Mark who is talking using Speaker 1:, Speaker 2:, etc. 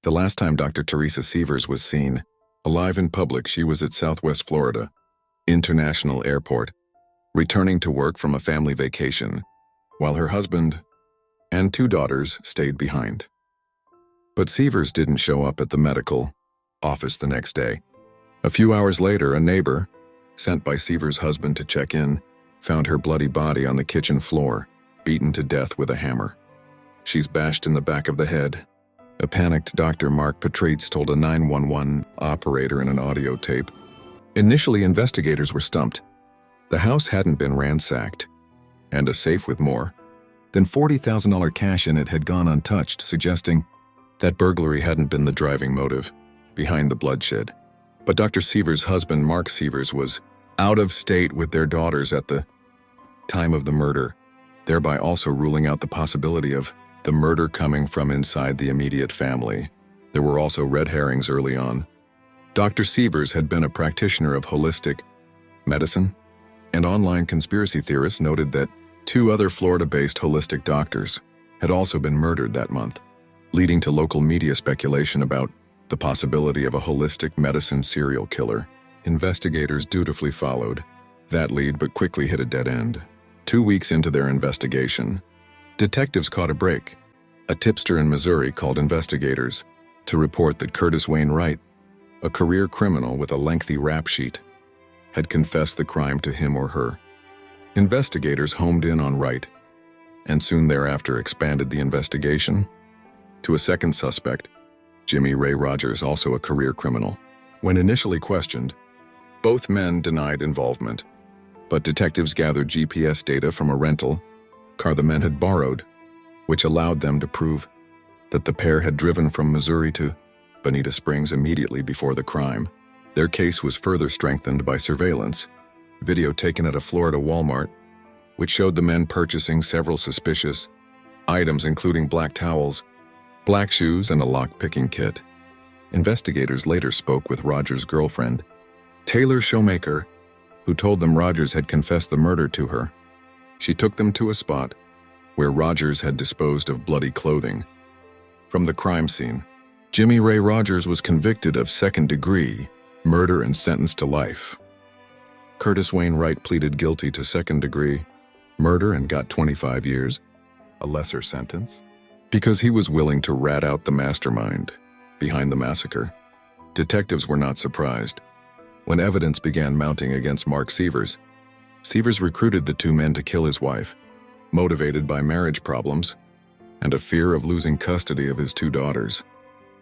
Speaker 1: The last time Dr. Teresa Sievers was seen alive in public, she was at Southwest Florida International Airport, returning to work from a family vacation, while her husband and 2 daughters stayed behind. But Sievers didn't show up at the medical office the next day. A few hours later, a neighbor, sent by Sievers' husband to check in, found her bloody body on the kitchen floor, beaten to death with a hammer. She's bashed in the back of the head. A panicked Dr. Mark Patrice told a 911 operator in an audio tape. Initially, investigators were stumped. The house hadn't been ransacked, and a safe with more than $40,000 cash in it had gone untouched, suggesting that burglary hadn't been the driving motive behind the bloodshed. But Dr. Sievers' husband, Mark Sievers, was out of state with their daughters at the time of the murder, thereby also ruling out the possibility of the murder coming from inside the immediate family. There were also red herrings early on. Dr. Sievers had been a practitioner of holistic medicine, and online conspiracy theorists noted that 2 other Florida-based holistic doctors had also been murdered that month, leading to local media speculation about the possibility of a holistic medicine serial killer. Investigators dutifully followed that lead but quickly hit a dead end. 2 weeks into their investigation, detectives caught a break. A tipster in Missouri called investigators to report that Curtis Wainwright, a career criminal with a lengthy rap sheet, had confessed the crime to him or her. Investigators homed in on Wright, and soon thereafter expanded the investigation to a second suspect, Jimmy Ray Rogers, also a career criminal. When initially questioned, both men denied involvement, but detectives gathered GPS data from a rental car the men had borrowed, which allowed them to prove that the pair had driven from Missouri to Bonita Springs immediately before the crime. Their case was further strengthened by surveillance video taken at a Florida Walmart, which showed the men purchasing several suspicious items, including black towels, black shoes, and a lock-picking kit. Investigators later spoke with Rogers' girlfriend, Taylor Showmaker, who told them Rogers had confessed the murder to her. She took them to a spot where Rogers had disposed of bloody clothing from the crime scene. Jimmy Ray Rogers was convicted of second-degree murder and sentenced to life. Curtis Wainwright pleaded guilty to second-degree murder and got 25 years, a lesser sentence, because he was willing to rat out the mastermind behind the massacre. Detectives were not surprised when evidence began mounting against Mark Sievers. Sievers recruited the 2 men to kill his wife, motivated by marriage problems and a fear of losing custody of his 2 daughters.